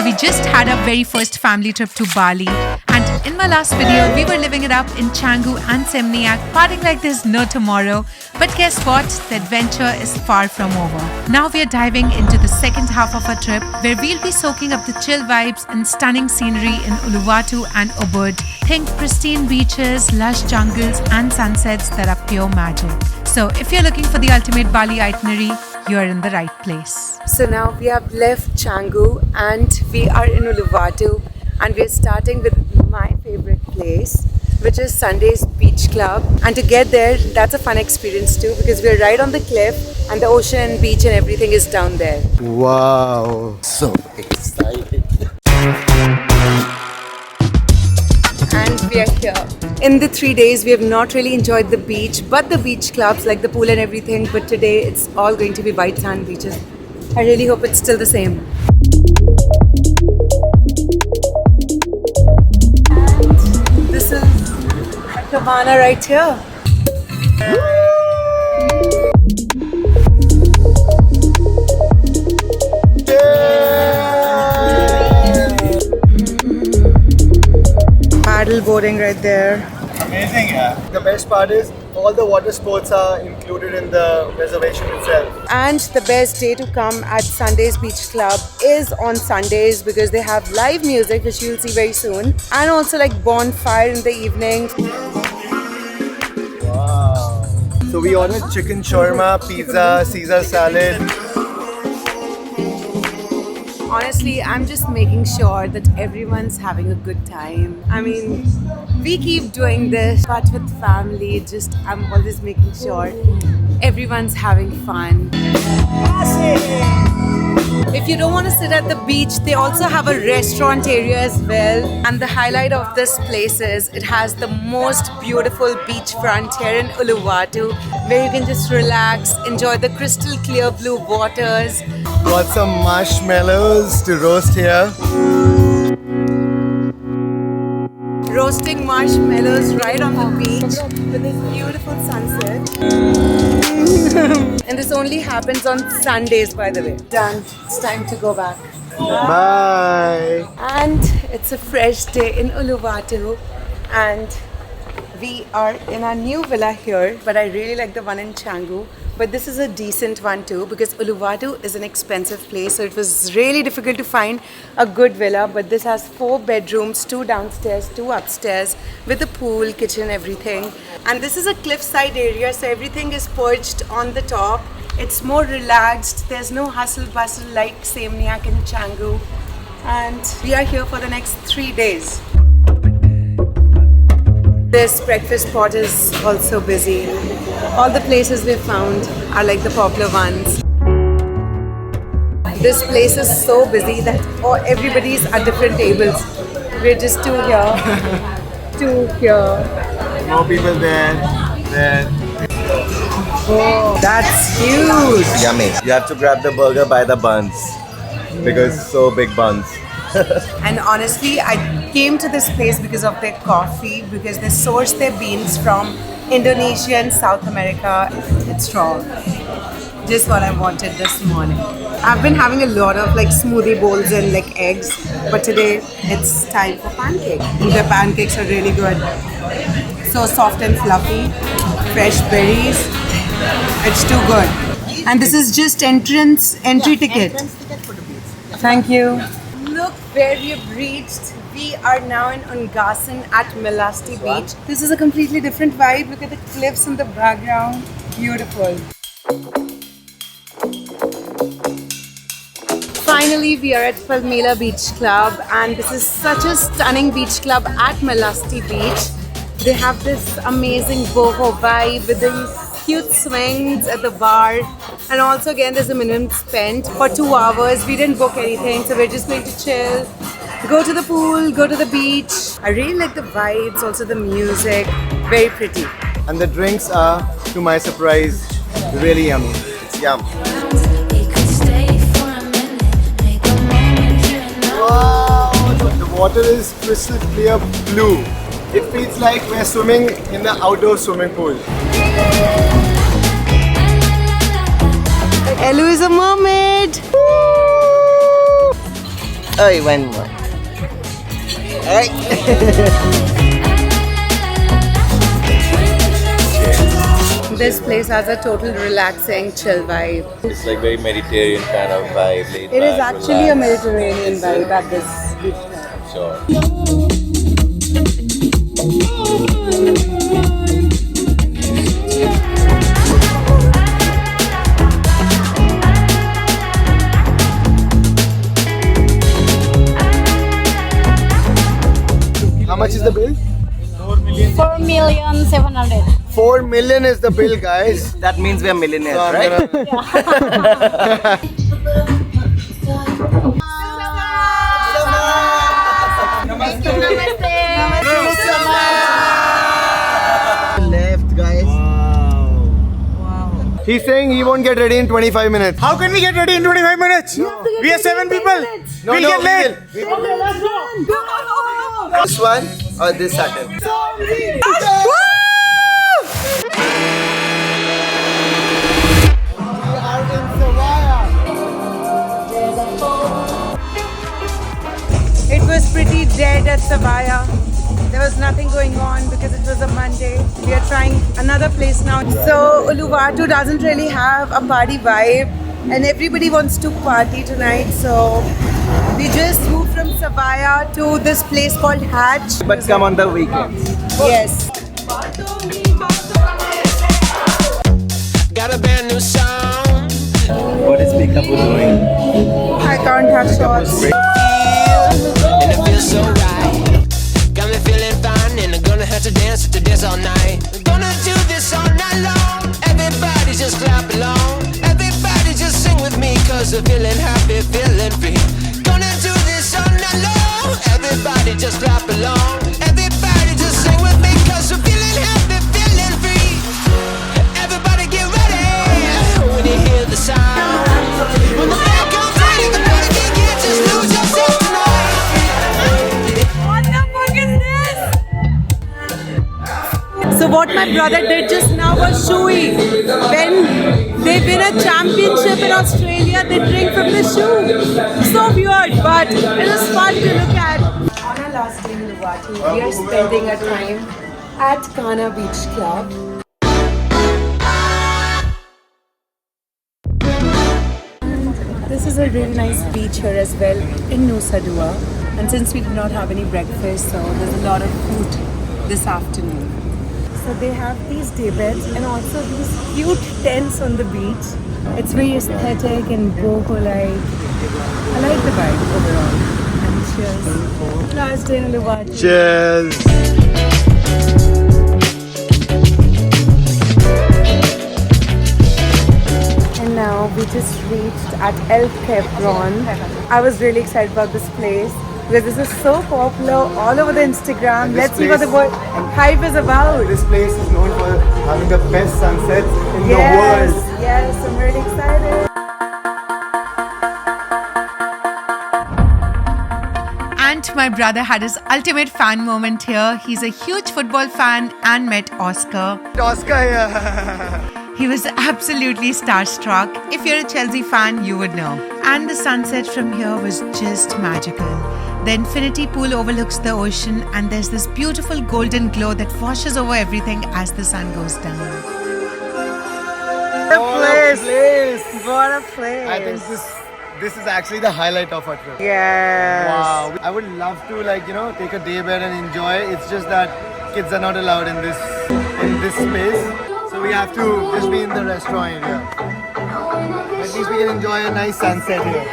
we just had our very first family trip to Bali. And in my last video, we were living it up in Canggu and Seminyak, partying like there's no tomorrow. But guess what? The adventure is far from over. Now we are diving into the second half of our trip, where we'll be soaking up the chill vibes and stunning scenery in Uluwatu and Ubud. Think pristine beaches, lush jungles and sunsets that are pure magic. So if you're looking for the ultimate Bali itinerary, you're in the right place. So now we have left Canggu and we are in Uluwatu, and we're starting with my favorite place, which is Sunday's Beach Club. And to get there, that's a fun experience too, because we're right on the cliff and the ocean, beach and everything is down there. Wow, so excited. And we are here. In the 3 days, we have not really enjoyed the beach, but the beach clubs like the pool and everything. But today, it's all going to be white sand beaches. I really hope it's still the same. And this is a cabana right here. Paddle boarding right there. Amazing, yeah. The best part is all the water sports are included in the reservation itself. And the best day to come at Sunday's Beach Club is on Sundays, because they have live music, which you'll see very soon, and also like bonfire in the evening. Wow. So we ordered chicken shawarma, pizza, Caesar salad. Honestly, I'm just making sure that everyone's having a good time. I mean, we keep doing this, but with family, I'm always making sure everyone's having fun. If you don't want to sit at the beach, they also have a restaurant area as well. And the highlight of this place is it has the most beautiful beachfront here in Uluwatu, where you can just relax, enjoy the crystal clear blue waters. Got some marshmallows to roast here. Roasting marshmallows right on the beach with this beautiful sunset. And this only happens on Sundays, by the way. Done. It's time to go back. Bye. And it's a fresh day in Uluwatu, and we are in our new villa here, but I really like the one in Canggu. But this is a decent one too, because Uluwatu is an expensive place, so it was really difficult to find a good villa. But this has 4 bedrooms, 2 downstairs, 2 upstairs, with a pool, kitchen, everything. And this is a cliffside area, so everything is perched on the top. It's more relaxed. There's no hustle bustle like Seminyak and Canggu. And we are here for the next 3 days. This breakfast spot is also busy. All the places we found are like the popular ones. This place is so busy that everybody's at different tables. We're just 2 here, 2 here. More people there. Oh, that's huge! Yummy. You have to grab the burger by the buns because so big buns. And honestly, I came to this place because of their coffee, because they source their beans from Indonesia and South America. It's strong. Just what I wanted this morning. I've been having a lot of like smoothie bowls and like eggs, but today it's time for pancake. The pancakes are really good. So soft and fluffy, fresh berries. It's too good. And this is just entry ticket. Thank you. Look where we have reached. We are now in Ungasan at Melasti Beach. This is a completely different vibe. Look at the cliffs in the background. Beautiful. Finally, we are at Palmela Beach Club, and this is such a stunning beach club at Melasti Beach. They have this amazing boho vibe with these cute swings at the bar, and also again there's a minimum spend for 2 hours. We didn't book anything, so we're just going to chill, go to the pool, go to the beach. I really like the vibes, also the music, very pretty. And the drinks are, to my surprise, really yummy. It's yum. Wow! The water is crystal clear blue. It feels like we're swimming in the outdoor swimming pool. Elu is a mermaid! Oh, one more. Alright. This place has a total relaxing, chill vibe. It's like very Mediterranean kind of vibe. Laid It is back, actually a relaxed. Mediterranean vibe at this beach. Sure. How much is the bill? 4,700,000. 4 million is the bill, guys. That means we are millionaires, So I'm right? gonna- Left, guys. He's saying he won't get ready in 25 minutes. How can we get ready in 25 minutes? We are 7 people. We'll get late. This one or this Saturn? It was pretty dead at Savaya. There was nothing going on because it was a Monday. We are trying another place now. So Uluwatu doesn't really have a party vibe and everybody wants to party tonight. So we just moved from Savaya to this place called Hatch. But come on the weekends. Yes. Got a brand new song. What is Peekaboo doing? I can't have shots. And it feels so right. Got me feeling fine, and I'm gonna have to dance all night. We're gonna do this all night long. Everybody just clap along. Everybody just sing with me, cause we're feeling happy, feeling free. Gonna do this all night long. Everybody just clap along. Everybody just sing with me, cause we're feeling happy, feeling free. Everybody get ready when you hear the sound. When the band comes in and the party begins, just lose yourself tonight. So what my brother did just now was shoey. When they win a championship in Australia, they drink from the shoe. So weird, but it was fun to look at. On our last day in Uluwatu, we are spending our time at Kana Beach Club. This is a really nice beach here as well in Nusa Dua. And since we did not have any breakfast, so there's a lot of food this afternoon. So they have these day beds and also these cute tents on the beach. It's very aesthetic and boho-like. I like the vibe overall. And cheers. Last day in Uluwatu. Cheers. And now we just reached at El Capron. I was really excited about this place because this is so popular all over the Instagram. This Let's see what the place- hype is about. This place is known for having the best sunsets in Yes, the world. yes, I'm really excited. And my brother had his ultimate fan moment here. He's a huge football fan and met Oscar. Oscar here. He was absolutely starstruck. If you're a Chelsea fan, you would know. And the sunset from here was just magical. The infinity pool overlooks the ocean, and there's this beautiful golden glow that washes over everything as the sun goes down. What a place! What a place! I think this is actually the highlight of our trip. Yes. Wow. I would love to take a day bed and enjoy. It's just that kids are not allowed in this space. So we have to just be in the restaurant area. At least we can enjoy a nice sunset here.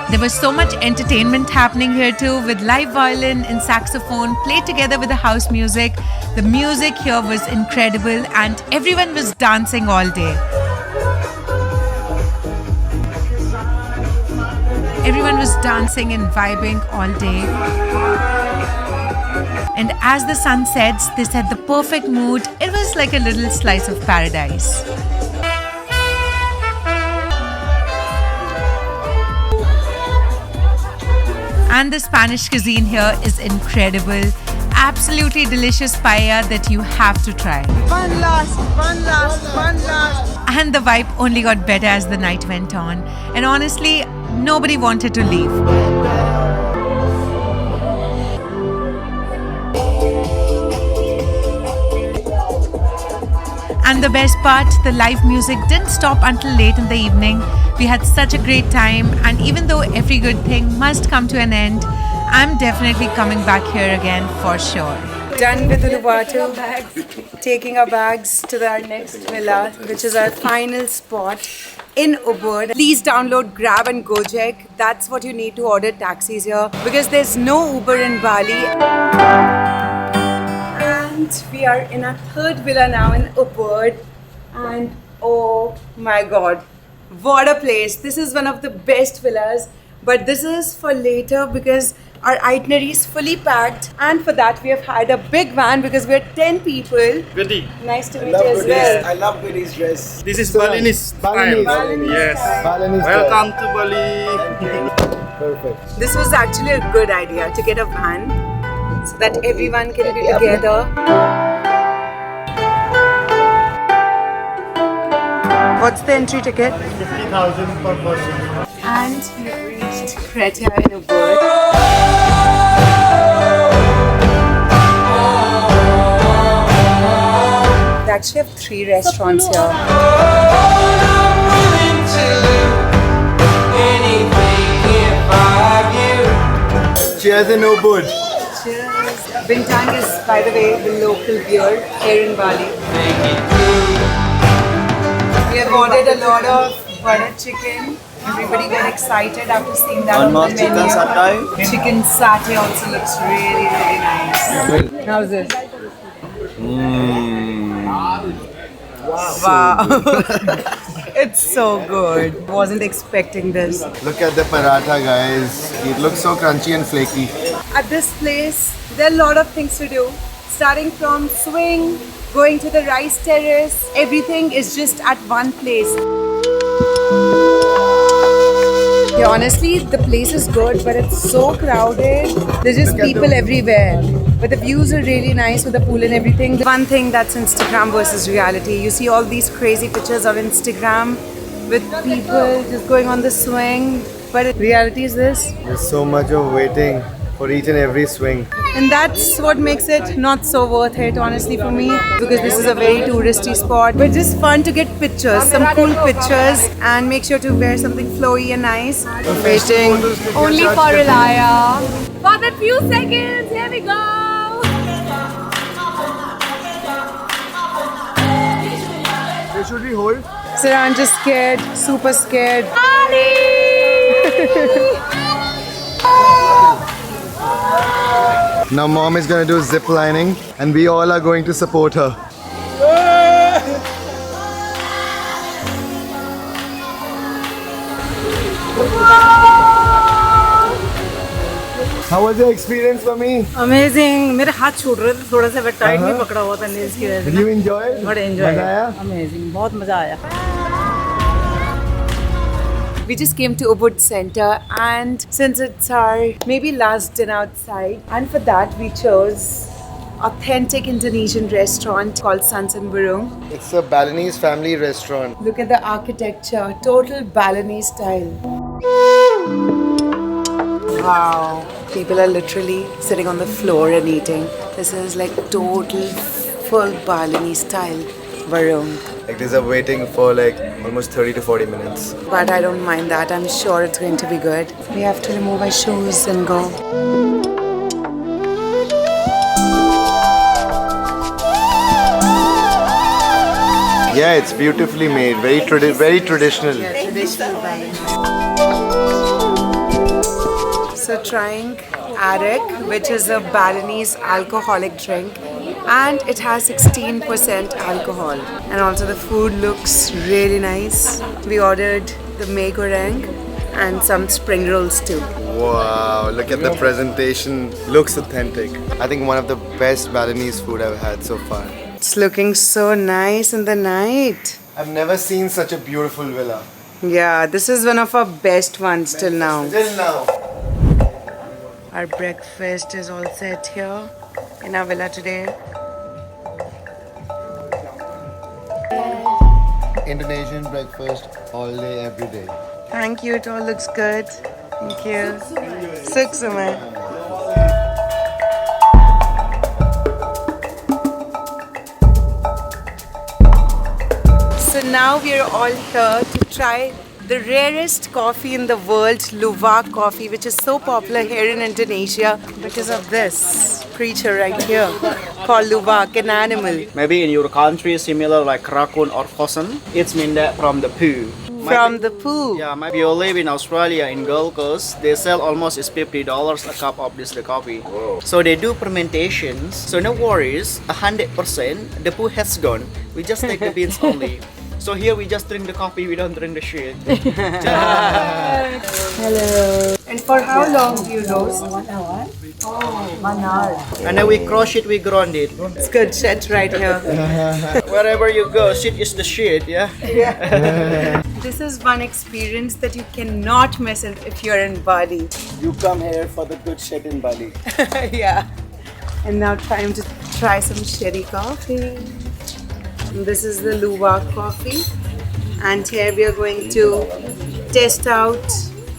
There was so much entertainment happening here too, with live violin and saxophone played together with the house music. The music here was incredible and everyone was dancing all day. Everyone was dancing and vibing all day. And as the sun sets, they set the perfect mood. It was like a little slice of paradise. And the Spanish cuisine here is incredible. Absolutely delicious paella that you have to try. One last. And the vibe only got better as the night went on. And honestly, nobody wanted to leave. And the best part, the live music didn't stop until late in the evening. We had such a great time, and even though every good thing must come to an end, I'm definitely coming back here again for sure. Done with Uluwatu, taking our bags to our next villa, which is our final spot in Ubud. Please download Grab and Gojek. That's what you need to order taxis here, because there's no Uber in Bali. And we are in our third villa now in Ubud, and oh my god, what a place. This is one of the best villas, but this is for later because our itinerary is fully packed, and for that we have hired a big van because we're 10 people. Goody. Nice to meet you as well. I love Goodi's dress. This is Balinese Balinese. style. Balinese Yes. style. Balinese Welcome to Bali. Perfect. This was actually a good idea to get a van so that everyone can be together. What's the entry ticket? 50,000 per person. And we've reached Creta in Ubud. They actually have 3 restaurants here. Cheers in Ubud. Cheers. Bintang is, by the way, the local beer here in Bali. We have ordered a lot of butter chicken. Everybody got excited after seeing that on more the chicken menu. satay. Chicken satay also looks really, really nice. How's this? Wow. It's so good. Wasn't expecting this. Look at the paratha, guys. It looks so crunchy and flaky. At this place, there are a lot of things to do. Starting from swing, going to the rice terrace, everything is just at one place. Yeah, honestly, the place is good, but it's so crowded. There's just people everywhere. But the views are really nice with the pool and everything. One thing that's Instagram versus reality. You see all these crazy pictures on Instagram with people just going on the swing. But reality is this. There's so much of waiting for each and every swing. And that's what makes it not so worth it, honestly, for me. Because this is a very touristy spot. But just fun to get pictures, some cool pictures. And make sure to wear something flowy and nice. Waiting only for Relaya. For that few seconds, here we go. Where should we hold? Saran just scared, super scared. Now mom is gonna do zip lining and we all are going to support her. How was your experience for me? Amazing मेरे हाथ छूट रहे थे थोड़ा सा but tight नहीं पकड़ा हुआ था नेल्स की वजह Did you enjoy it? से बड़ा एंजॉय मजा आया? अमेजिंग बहुत मजा आया We just came to Ubud Center, and since it's our maybe last dinner outside, and for that we chose authentic Indonesian restaurant called Sansan Burung. It's a Balinese family restaurant. Look at the architecture, total Balinese style. Wow, people are literally sitting on the floor and eating. This is like total full Balinese style Burung. Like there's a waiting for like almost 30 to 40 minutes. But I don't mind that. I'm sure it's going to be good. We have to remove our shoes and go. Yeah, it's beautifully made. Very traditional. Traditional Balinese. So trying Arak, which is a Balinese alcoholic drink. And it has 16% alcohol. And also the food looks really nice. We ordered the mee goreng and some spring rolls too. Wow, look at the presentation. Looks authentic. I think one of the best Balinese food I've had so far. It's looking so nice in the night. I've never seen such a beautiful villa. Yeah, this is one of our best ones till now. Till now. Our breakfast is all set here in our villa today. Indonesian breakfast all day, every day. Thank you, it all looks good. Thank you. Suksuma. now we are all here to try the rarest coffee in the world, Luwak coffee, which is so popular here in Indonesia because of this creature right here called Luwak, an animal. Maybe in your country similar like raccoon or possum. It's mean that from the poo. From the poo. Yeah, maybe you live in Australia in Gold Coast. They sell almost is $50 a cup of this the coffee. So they do fermentations. So no worries, 100% the poo has gone. We just take the beans only. So here we just drink the coffee. We don't drink the shit. Hello. And for how long do you roast? 1 hour. Oh, 1 hour. And then we crush it, we grind it. It's good shit right here. Wherever you go, shit is the shit, yeah? This is one experience that you cannot miss if you're in Bali. You come here for the good shit in Bali. Yeah. And now time to try some sherry coffee. This is the Luwak coffee. And here we are going to test out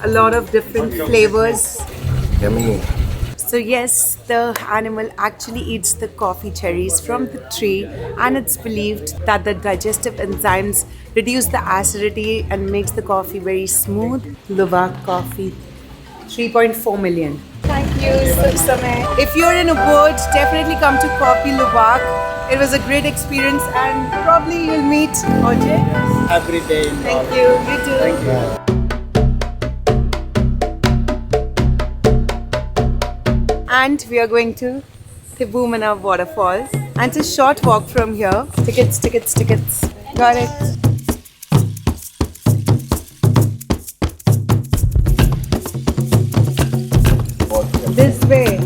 a lot of different flavors. Yummy. So yes, the animal actually eats the coffee cherries from the tree, and it's believed that the digestive enzymes reduce the acidity and makes the coffee very smooth. Luwak coffee, 3.4 million. Thank you, Samay. If you're in a boat, definitely come to Coffee Luwak. It was a great experience, and probably you'll meet Ajay. Every day. Thank you. You too. Thank you. And we are going to Thibumana waterfalls, and it's a short walk from here. Tickets, tickets, tickets. Got it. This way.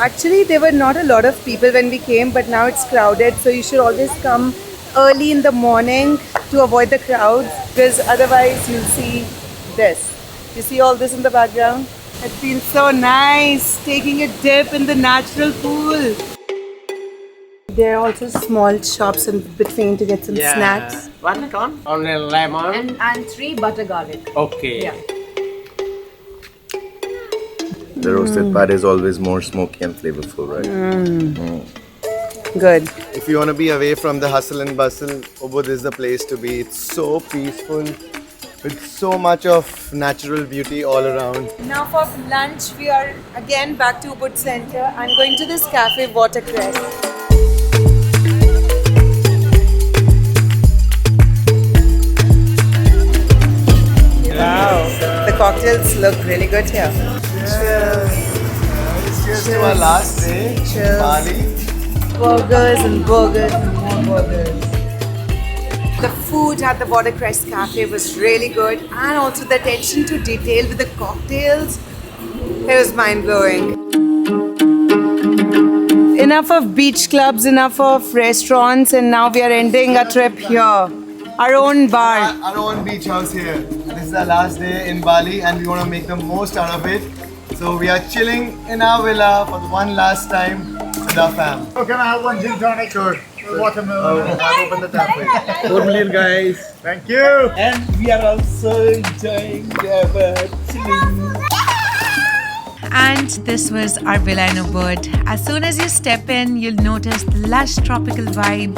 Actually, there were not a lot of people when we came, but now it's crowded. So you should always come early in the morning to avoid the crowds, because otherwise you'll see this. You see all this in the background? It feels so nice taking a dip in the natural pool. There are also small shops in between to get some snacks. One con? Only lemon. And 3 butter garlic. Okay. Yeah. The roasted part is always more smoky and flavorful, right? Good. If you want to be away from the hustle and bustle, Ubud is the place to be. It's so peaceful with so much of natural beauty all around. Now for lunch, we are again back to Ubud Center. I'm going to this cafe, Watercress. Wow, the cocktails look really good here. Cheers to our last day in Bali. Burgers and burgers and more burgers. The food at the Watercress Cafe was really good, and also the attention to detail with the cocktails. It was mind-blowing. Enough of beach clubs, enough of restaurants, and now we are ending our trip here. Our own bar. Our own beach house here. This is our last day in Bali and we want to make the most out of it. So we are chilling in our villa for the one last time with our fam. Oh, can I have one gin tonic? Sure. Watermelon. I'll open the tap. 4 million guys. Thank you. And we are also enjoying the chilling. And this was our villa in Ubud. As soon as you step in, you'll notice the lush tropical vibe,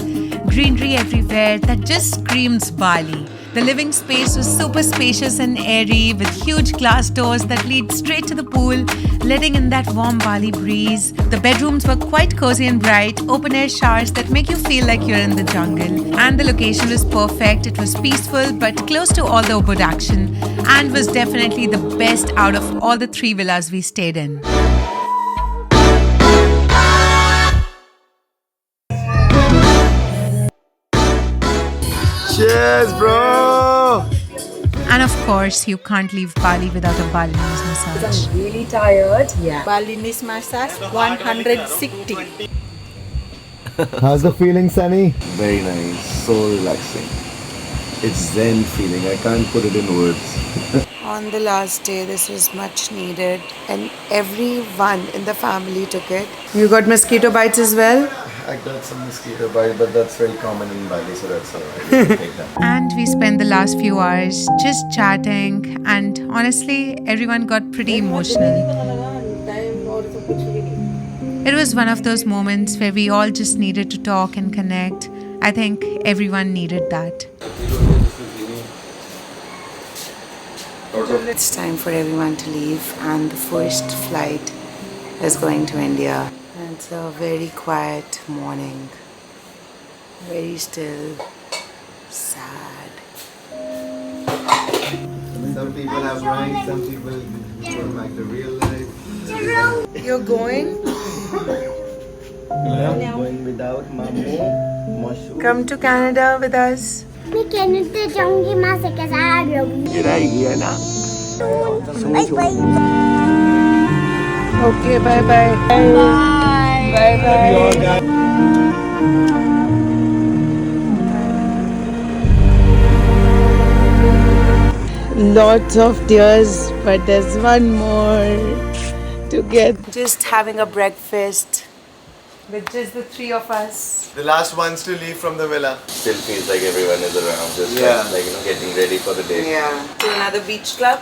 greenery everywhere that just screams Bali. The living space was super spacious and airy with huge glass doors that lead straight to the pool, letting in that warm Bali breeze. The bedrooms were quite cozy and bright, open-air showers that make you feel like you're in the jungle. And the location was perfect. It was peaceful but close to all the Ubud action, and was definitely the best out of all the 3 villas we stayed in. Cheers, bro! And of course, you can't leave Bali without a Balinese massage. Really tired. Yeah. Balinese massage 160. How's the feeling, Sunny? Very nice, so relaxing. It's Zen feeling. I can't put it in words. on the last day. This was much needed, and everyone in the family took it. You got mosquito bites as well? I got some mosquito bite, but that's very common in Bali, so that's alright. Take that. And we spent the last few hours just chatting, and honestly, everyone got pretty emotional. It was one of those moments where we all just needed to talk and connect. I think everyone needed that. It's time for everyone to leave, and the first flight is going to India. And it's a very quiet morning, very still, sad. Some people have rights, some people go back to real life. You're going? Going without Mamu, Moshu. Come to Canada with us. मैं Canada जाऊंगी माँ से कैसे आ जाऊंगी bye bye Okay, bye bye. Bye bye. Lots of tears, but there's one more to get. Just having a breakfast with just the three of us. The last ones to leave from the villa. Still feels like everyone is around, just like getting ready for the day. Yeah. To another beach club.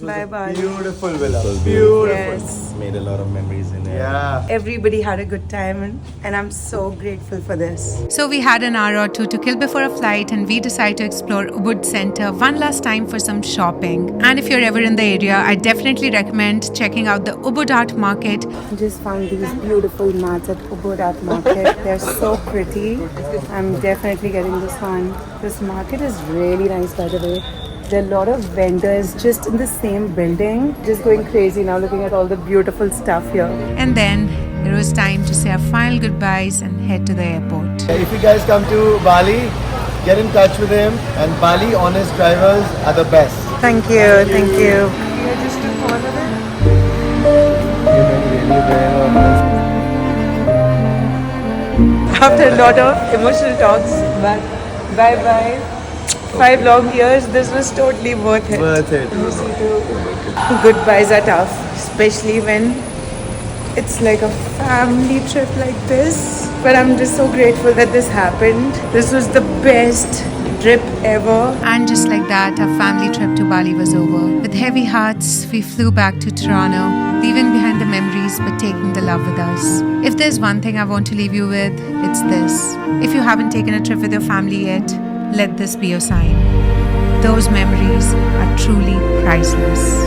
Bye bye. Beautiful villa. Beautiful. Yes. Made a lot of memories in there. Yeah. Everybody had a good time, and I'm so grateful for this. So we had an hour or two to kill before a flight, and we decided to explore Ubud Center one last time for some shopping. And if you're ever in the area, I definitely recommend checking out the Ubud Art Market. Just found these beautiful mats at Ubud Art Market. They're so pretty. I'm definitely getting this one. This market is really nice, by the way. There are a lot of vendors just in the same building, just going crazy now looking at all the beautiful stuff here. And then it was time to say our final goodbyes and head to the airport. If you guys come to Bali, get in touch with him. And Bali honest drivers are the best. Thank you, thank you. After a lot of emotional talks, but bye-bye. 5 long years, this was totally worth it. Worth it. Goodbyes are tough, especially when it's like a family trip like this. But I'm just so grateful that this happened. This was the best trip ever. And just like that, our family trip to Bali was over. With heavy hearts, we flew back to Toronto, leaving behind the memories but taking the love with us. If there's one thing I want to leave you with, it's this. If you haven't taken a trip with your family yet, let this be your sign. Those memories are truly priceless.